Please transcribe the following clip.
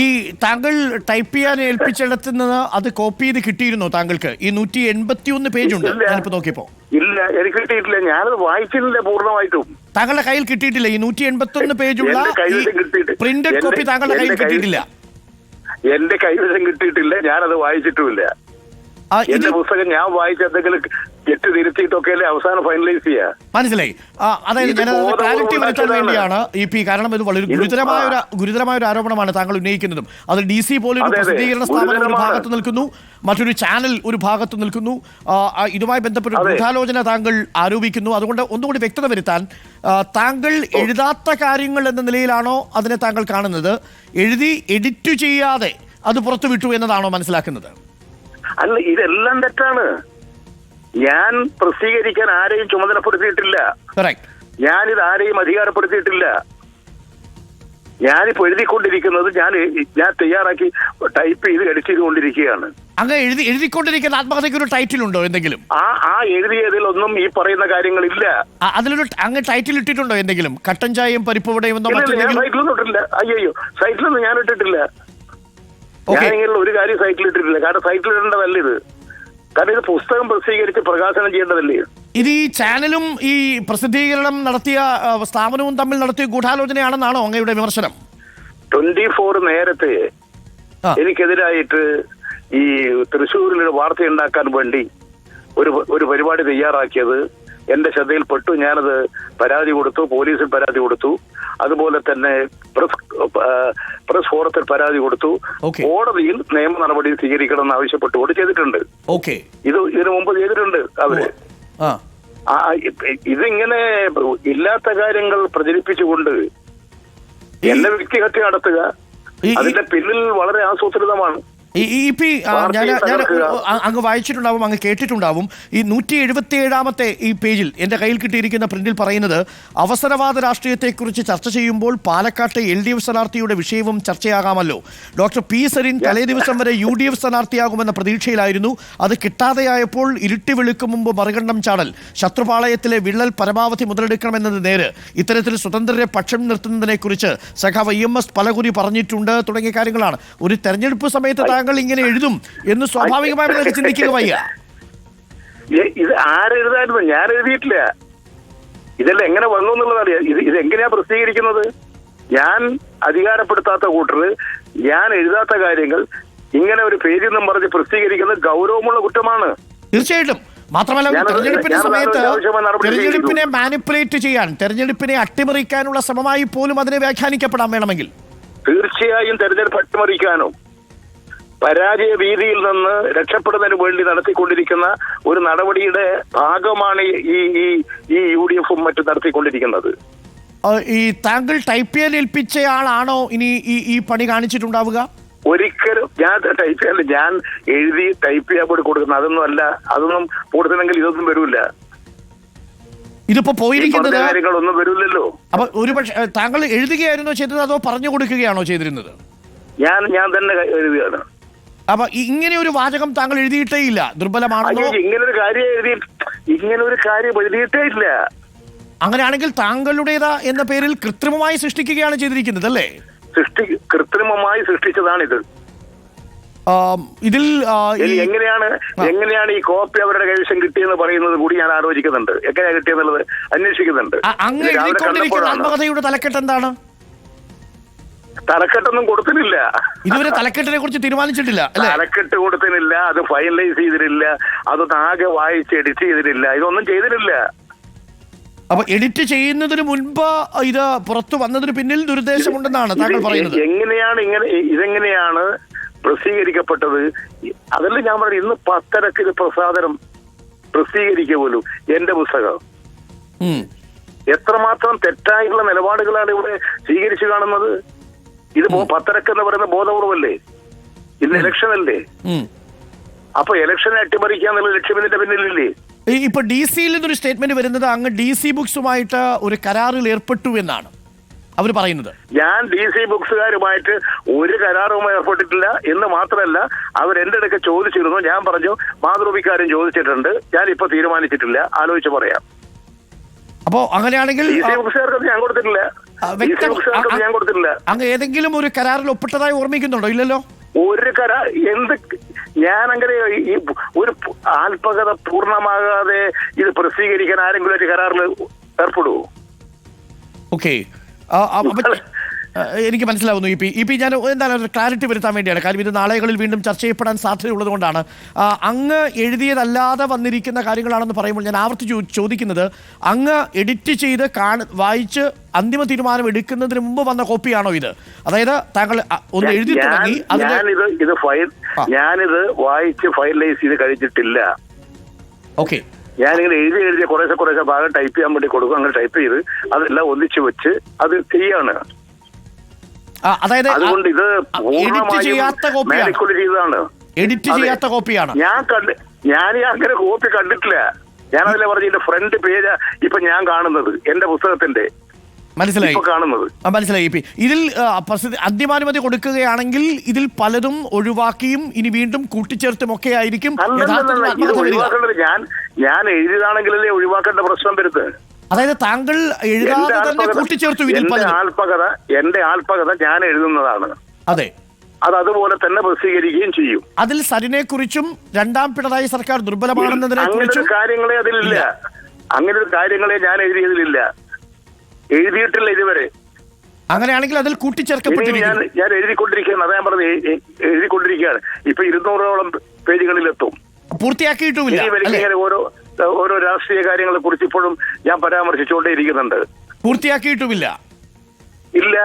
ഈ താങ്കൾ ടൈപ്പ് ചെയ്യാൻ ഏൽപ്പിച്ചിടത്ത് നിന്ന് അത് കോപ്പി ചെയ്ത് കിട്ടിയിരുന്നോ താങ്കൾക്ക്? ഈ 181 പേജുണ്ട് ഞാനിപ്പോ നോക്കിയപ്പോ. ഇല്ല, എനിക്ക് കിട്ടിയിട്ടില്ല. ഞാനത് വായിച്ചിട്ടില്ല പൂർണ്ണമായിട്ടും. താങ്കളുടെ കയ്യിൽ കിട്ടിയിട്ടില്ല ഈ 181 പേജുള്ള പ്രിന്റഡ് കോപ്പി താങ്കളുടെ കയ്യിൽ കിട്ടിയിട്ടില്ല? എന്റെ കൈവശം കിട്ടിയിട്ടില്ല, ഞാനത് വായിച്ചിട്ടുമില്ല. എന്റെ പുസ്തകം ഞാൻ വായിച്ചെന്തെങ്കിലും തെറ്റ് തിരുത്തിയിട്ടൊക്കെ അവസാനം ഫൈനലൈസ് ചെയ്യാ. മനസ്സിലായി. അതായത് ഞാനത് ക്ലാരിറ്റി വരുത്താൻ വേണ്ടിയാണ് കാരണം ഇത് വളരെ ഗുരുതരമായ ഒരു ആരോപണമാണ് താങ്കൾ ഉന്നയിക്കുന്നതും. അത് DC പോലൊരു പ്രസിദ്ധീകരണ സ്ഥാപനം ഒരു ഭാഗത്ത് നിൽക്കുന്നു, മറ്റൊരു ചാനൽ ഒരു ഭാഗത്ത് നിൽക്കുന്നു, ഇതുമായി ബന്ധപ്പെട്ട ഗൂഢാലോചന താങ്കൾ ആരോപിക്കുന്നു. അതുകൊണ്ട് ഒന്നുകൂടി വ്യക്തത വരുത്താൻ, താങ്കൾ എഴുതാത്ത കാര്യങ്ങൾ എന്ന നിലയിലാണോ അതിനെ താങ്കൾ കാണുന്നത്? എഴുതി എഡിറ്റ് ചെയ്യാതെ അത് പുറത്തുവിട്ടു എന്നതാണോ മനസ്സിലാക്കുന്നത്? അല്ല, ഇതെല്ലാം തെറ്റാണ്. ഞാൻ പ്രസിദ്ധീകരിക്കാൻ ആരെയും ചുമതലപ്പെടുത്തിയിട്ടില്ല. ഞാനിത് ആരെയും അധികാരപ്പെടുത്തിയിട്ടില്ല. ഞാനിപ്പോ എഴുതിക്കൊണ്ടിരിക്കുന്നത് ഞാൻ തയ്യാറാക്കി ടൈപ്പ് ചെയ്ത് എഡിറ്റ് ചെയ്തുകൊണ്ടിരിക്കുകയാണ്. അങ്ങ് എഴുതിക്കൊണ്ടിരിക്കുന്ന ആത്മകഥയ്ക്ക് ഒരു ടൈറ്റിൽ ഉണ്ടോ എന്തെങ്കിലും? ആ എഴുതിയതിലൊന്നും ഈ പറയുന്ന കാര്യങ്ങളില്ല. അതിലൊരു അങ്ങ് ടൈറ്റിൽ ഇട്ടിട്ടുണ്ടോ എന്തെങ്കിലും? കട്ടൻ ചായയും പരിപ്പുവടയും ഒന്നും സൈറ്റിലൊന്നും ഇട്ടില്ല. അയ്യോ, സൈറ്റിലൊന്നും ഞാൻ ഇട്ടിട്ടില്ല. ഞാനിങ്ങനെ ഒരു കാര്യം സൈറ്റിൽ ഇട്ടിട്ടില്ല. കാരണം സൈറ്റിൽ ഇടേണ്ടതല്ല ഇത്. കാരണം ഇത് പുസ്തകം പ്രസിദ്ധീകരിച്ച് പ്രകാശനം ചെയ്യേണ്ടതല്ലേ. ഇത് ഈ ചാനലും ഈ പ്രസിദ്ധീകരണം നടത്തിയ സ്ഥാപനവും തമ്മിൽ നടത്തിയ ഗൂഢാലോചനയാണെന്നാണോ അങ്ങയുടെ വിമർശനം? 24 നേരത്തെ എനിക്കെതിരായിട്ട് ഈ തൃശ്ശൂരിൽ ഒരു വാർത്ത ഉണ്ടാക്കാൻ വേണ്ടി ഒരു പരിപാടി തയ്യാറാക്കിയത് എന്റെ ശ്രദ്ധയിൽപ്പെട്ടു. ഞാനത് പരാതി കൊടുത്തു, പോലീസിൽ പരാതി കൊടുത്തു, അതുപോലെ തന്നെ പ്രസ് ഫോറത്തിൽ പരാതി കൊടുത്തു. കോടതിയിൽ നിയമ നടപടി സ്വീകരിക്കണമെന്ന് ആവശ്യപ്പെട്ടുകൊണ്ട് ചെയ്തിട്ടുണ്ട്. ഇതിനു മുമ്പ് ചെയ്തിട്ടുണ്ട് അവര്. ഇതിങ്ങനെ ഇല്ലാത്ത കാര്യങ്ങൾ പ്രചരിപ്പിച്ചുകൊണ്ട് എന്നെ വ്യക്തിഹത്യ നടത്തുക, അതിന്റെ പിന്നിൽ വളരെ ആസൂത്രിതമാണ്. അങ്ങ് വായിച്ചിട്ടുണ്ടാവും, അങ്ങ് കേട്ടിട്ടുണ്ടാവും. ഈ 177-ാമത്തെ ഈ പേജിൽ എൻ്റെ കയ്യിൽ കിട്ടിയിരിക്കുന്ന പ്രിന്റിൽ പറയുന്നത്, അവസരവാദ രാഷ്ട്രീയത്തെക്കുറിച്ച് ചർച്ച ചെയ്യുമ്പോൾ പാലക്കാട്ടെ LDF സ്ഥാനാർത്ഥിയുടെ വിഷയവും ചർച്ചയാകാമല്ലോ. Doctor P. സരിൻ തലേ ദിവസം വരെ UDF സ്ഥാനാർത്ഥിയാകുമെന്ന പ്രതീക്ഷയിലായിരുന്നു. അത് കിട്ടാതെയായപ്പോൾ ഇരുട്ടി വെളുക്കും മുമ്പ് മറുകണ്ഠം ചാടൽ, ശത്രുപാളയത്തിലെ വിള്ളൽ പരമാവധി മുതലെടുക്കണമെന്നത് നേര്, ഇത്തരത്തിൽ സ്വതന്ത്രരെ പക്ഷം നിർത്തുന്നതിനെക്കുറിച്ച് സഖാവ് EMS പലകുറി പറഞ്ഞിട്ടുണ്ട് തുടങ്ങിയ കാര്യങ്ങളാണ്. ഒരു തെരഞ്ഞെടുപ്പ് സമയത്ത് താങ്കൾ ഇങ്ങനെ എഴുതും എന്ന് സ്വാഭാവികമായി നിങ്ങൾക്ക് ചിന്തിക്കുക വയ്യ. ഇത് ആരെഴുതായിരുന്നു? ഞാൻ എഴുതിയിട്ടില്ല. ഇതെല്ലാം എങ്ങനെ വന്നു എന്നുള്ളതറിയാം. ഇത് എങ്ങനെയാ പ്രസിദ്ധീകരിക്കുന്നത്? ഞാൻ അധികാരപ്പെടുത്താത്ത കൂട്ടർ, ഞാൻ എഴുതാത്ത കാര്യങ്ങൾ ഇങ്ങനെ ഒരു പേജിൽ നിന്നും പറഞ്ഞ് പ്രസിദ്ധീകരിക്കുന്നത് ഗൗരവമുള്ള കുറ്റമാണ്. തീർച്ചയായിട്ടും. മാത്രമല്ല, തെരഞ്ഞെടുപ്പിന്റെ സമയത്ത് തെരഞ്ഞെടുപ്പിനെ മാനിപ്പുലേറ്റ് ചെയ്യാൻ, തെരഞ്ഞെടുപ്പിനെ അട്ടിമറിക്കാനുള്ള ശ്രമമായി പോലും അതിനെ വ്യാഖ്യാനിക്കപ്പെടാൻ വേണമെങ്കിൽ. തീർച്ചയായും തെരഞ്ഞെടുപ്പ് അട്ടിമറിക്കാനോ പരാജയ ഭീതിയിൽ നിന്ന് രക്ഷപ്പെടുന്നതിന് വേണ്ടി നടത്തിക്കൊണ്ടിരിക്കുന്ന ഒരു നടപടിയുടെ ഭാഗമാണ് ഈ UDFും മറ്റും നടത്തിക്കൊണ്ടിരിക്കുന്നത്. ഈ താങ്കൾ ടൈപ്പ് ചെയ്യാൻ ഏൽപ്പിച്ചയാളാണോ ഇനി ഈ പണി കാണിച്ചിട്ടുണ്ടാവുക? ഒരിക്കലും ഞാൻ ടൈപ്പ് ചെയ്യാൻ, ഞാൻ എഴുതി ടൈപ്പ് ചെയ്യാൻ കൂടി കൊടുക്കുന്നത് അതൊന്നും അല്ല. അതൊന്നും കൊടുത്തില്ലെങ്കിൽ ഇതൊന്നും വരൂല. ഇതിപ്പോ പോയിരിക്കുന്നത് കാര്യങ്ങളൊന്നും വരൂലല്ലോ. അപ്പൊ ഒരുപക്ഷെ താങ്കൾ എഴുതുകയായിരുന്നോ ചെയ്തത്, അതോ പറഞ്ഞു കൊടുക്കുകയാണോ ചെയ്തിരുന്നത്? ഞാൻ തന്നെ എഴുതുകയാണ്. അപ്പൊ ഇങ്ങനെ ഒരു വാചകം താങ്കൾ എഴുതിയിട്ടേ ഇല്ല? ദുർബലമാണോ? ഇങ്ങനൊരു കാര്യം എഴുതിയിട്ടേ ഇല്ല. അങ്ങനെയാണെങ്കിൽ താങ്കളുടേതാ എന്ന പേരിൽ കൃത്രിമമായി സൃഷ്ടിക്കുകയാണ് ചെയ്തിരിക്കുന്നത് അല്ലേ? കൃത്രിമമായി സൃഷ്ടിച്ചതാണിത്. ഇതിൽ എങ്ങനെയാണ് ഈ കോപ്പി അവരുടെ കൈവശം കിട്ടിയെന്ന് പറയുന്നത് കൂടി ഞാൻ ആലോചിക്കുന്നുണ്ട്. എങ്ങനെയാ കിട്ടിയെന്നുള്ളത് അന്വേഷിക്കുന്നുണ്ട്. അങ്ങ് എഴുതിക്കൊണ്ടിരിക്കുന്ന ആത്മകഥയുടെ തലക്കെട്ട് എന്താണ്? തലക്കെട്ടൊന്നും കൊടുത്തിട്ടില്ല. ഇതുവരെ തലക്കെട്ടിനെ കുറിച്ച് തീരുമാനിച്ചിട്ടില്ല. തലക്കെട്ട് കൊടുത്തിട്ടില്ല, അത് ഫൈനലൈസ് ചെയ്തിട്ടില്ല, അതൊന്നും ആകെ വായിച്ച് എഡിറ്റ് ചെയ്തിട്ടില്ല, ഇതൊന്നും ചെയ്തിട്ടില്ല. അപ്പൊ എഡിറ്റ് ചെയ്യുന്നതിന് മുൻപ് ഇത് പുറത്തു വന്നതിന് പിന്നിൽ ദുരുദ്ദേശമുണ്ടെന്നാണ് താങ്കൾ പറയുന്നത്. ഇതെങ്ങനെയാണ് പ്രസിദ്ധീകരിക്കപ്പെട്ടത്? അതല്ല ഞാൻ പറഞ്ഞു. ഇന്ന് 10:30 ഇത് പ്രസിദ്ധീകരിക്കുക പോലും എന്റെ പുസ്തകം. എത്രമാത്രം തെറ്റായിട്ടുള്ള നിലപാടുകളാണ് ഇവിടെ സ്വീകരിച്ചു കാണുന്നത്. ഇത് 10:30 എന്ന് പറയുന്ന ബോധപൂർവമല്ലേ? ഇന്ന് ഇലക്ഷൻ അല്ലേ? അപ്പൊ ഇലക്ഷനെ അട്ടിമറിക്കാന്നുള്ള ലക്ഷ്യം ഇതിന്റെ പിന്നിലില്ലേ? ഇപ്പൊ DC-യിൽ നിന്നൊരു സ്റ്റേറ്റ്മെന്റ് വരുന്നത് അങ്ങ് DC ബുക്സുമായിട്ട് ഒരു കരാറിൽ ഏർപ്പെട്ടു എന്നാണ് അവർ പറയുന്നത്. ഞാൻ DC ബുക്സുകാരുമായിട്ട് ഒരു കരാറും ഏർപ്പെട്ടിട്ടില്ല എന്ന് മാത്രമല്ല, അവർ എന്റെ അടുക്ക ചോദിച്ചിരുന്നു. ഞാൻ പറഞ്ഞു മാതൃഭൂമിക്കാരും ചോദിച്ചിട്ടുണ്ട്, ഞാൻ ഇപ്പൊ തീരുമാനിച്ചിട്ടില്ല, ആലോചിച്ച് പറയാം. അപ്പോ അങ്ങനെയാണെങ്കിൽ DC ബുക്സുകാർക്ക് ഞാൻ കൊടുത്തിട്ടില്ല. ഞാൻ കൊടുത്തിട്ടില്ല. അങ്ങ് ഏതെങ്കിലും ഒരു കരാറിൽ ഒപ്പിട്ടതായി ഓർമ്മിക്കുന്നുണ്ടോ? ഇല്ലല്ലോ. ഒരു കരാർ എന്ത് ഞാൻ അങ്ങനെ ഈ ഒരു ആത്മകഥ പൂർണ്ണമാകാതെ ഇത് പ്രസിദ്ധീകരിക്കാൻ ആരെങ്കിലും ഒരു കരാറിൽ ഏർപ്പെടുവോ? ഓക്കെ, എനിക്ക് മനസ്സിലാവുന്നു. ഇപ്പി ഞാൻ എന്താണ് ഒരു ക്ലാരിറ്റി വരുത്താൻ വേണ്ടിയാണ്. കാര്യം ഇത് നാളെകളിൽ വീണ്ടും ചർച്ച ചെയ്യപ്പെടാൻ സാധ്യതയുള്ളത് കൊണ്ടാണ്. അങ്ങ് എഴുതിയതല്ലാതെ വന്നിരിക്കുന്ന കാര്യങ്ങളാണെന്ന് പറയുമ്പോൾ ഞാൻ ആവർത്തിച്ച് ചോദിക്കുന്നത്, അങ്ങ് എഡിറ്റ് ചെയ്ത് വായിച്ച് അന്തിമ തീരുമാനം എടുക്കുന്നതിന് മുമ്പ് വന്ന കോപ്പിയാണോ ഇത്? അതായത് താങ്കൾ ഒന്ന് എഴുതി തുടങ്ങി ഞാനിത് വായിച്ച് ഫൈനലൈസ് ചെയ്ത് കഴിച്ചിട്ടില്ല. ഓക്കെ, ഞാനിങ്ങനെ എഴുതിയ കുറേശ്ശെ ഭാഗം ടൈപ്പ് ചെയ്യാൻ വേണ്ടി കൊടുക്കും. അങ്ങനെ ടൈപ്പ് ചെയ്ത് അതെല്ലാം ഒന്നിച്ചു വെച്ച് അത് ചെയ്യാണ്. അതായത് അതുകൊണ്ട് ഇത് എഡിറ്റ് ചെയ്യാത്ത ചെയ്തതാണ്. എഡിറ്റ് ചെയ്യാത്ത കോപ്പിയാണ്. ഞാൻ അങ്ങനെ കോപ്പി കണ്ടിട്ടില്ല. ഞാനതിലെ പറഞ്ഞ എന്റെ ഫ്രണ്ട് പേജ് ഇപ്പൊ ഞാൻ കാണുന്നത് എന്റെ പുസ്തകത്തിന്റെ മനസ്സിലായി കാണുന്നത്. മനസ്സിലായി. ഇതിൽ അന്തിമാനുമതി കൊടുക്കുകയാണെങ്കിൽ ഇതിൽ പലതും ഒഴിവാക്കിയും ഇനി വീണ്ടും കൂട്ടിച്ചേർത്തും ഒക്കെ ആയിരിക്കും. ഞാൻ എഴുതിയതാണെങ്കിലല്ലേ ഒഴിവാക്കേണ്ട പ്രശ്നം വരുന്നത്. അതായത് താങ്കൾ എഴുതാതെ തന്നെ കൂട്ടിച്ചേർത്തു. എന്റെ ആത്മകഥ ഞാൻ എഴുതുന്നതാണ്. അതെ, അത് അതുപോലെ തന്നെ പ്രസിദ്ധീകരിക്കുകയും ചെയ്യും. അതിൽ സരിനെ കുറിച്ചും രണ്ടാം പിണറായി സർക്കാർ ദുർബലമാണെന്നതിനെ കുറിച്ചും കാര്യങ്ങളെ അതിലില്ല. അങ്ങനെ ഒരു കാര്യങ്ങളെ ഞാൻ എഴുതിയതിലില്ല, എഴുതിയിട്ടില്ല ഇതുവരെ. അങ്ങനെയാണെങ്കിൽ അതിൽ കൂട്ടിച്ചേർക്കപ്പെട്ടിരിക്കുന്നു. ഞാൻ എഴുതിക്കൊണ്ടിരിക്കുകയാണ്. അതാ ഞാൻ പറഞ്ഞത്, എഴുതിക്കൊണ്ടിരിക്കുകയാണ്. ഇപ്പൊ 200ഓളം പേജുകളിലെത്തും. പൂർത്തിയാക്കിയിട്ടുമില്ല. ഓരോ രാഷ്ട്രീയ കാര്യങ്ങളെ കുറിച്ച് ഇപ്പോഴും ഞാൻ പരാമർശിച്ചുകൊണ്ടേ ഇരിക്കുന്നുണ്ട്. പൂർത്തിയാക്കിയിട്ടുമില്ല. ഇല്ല.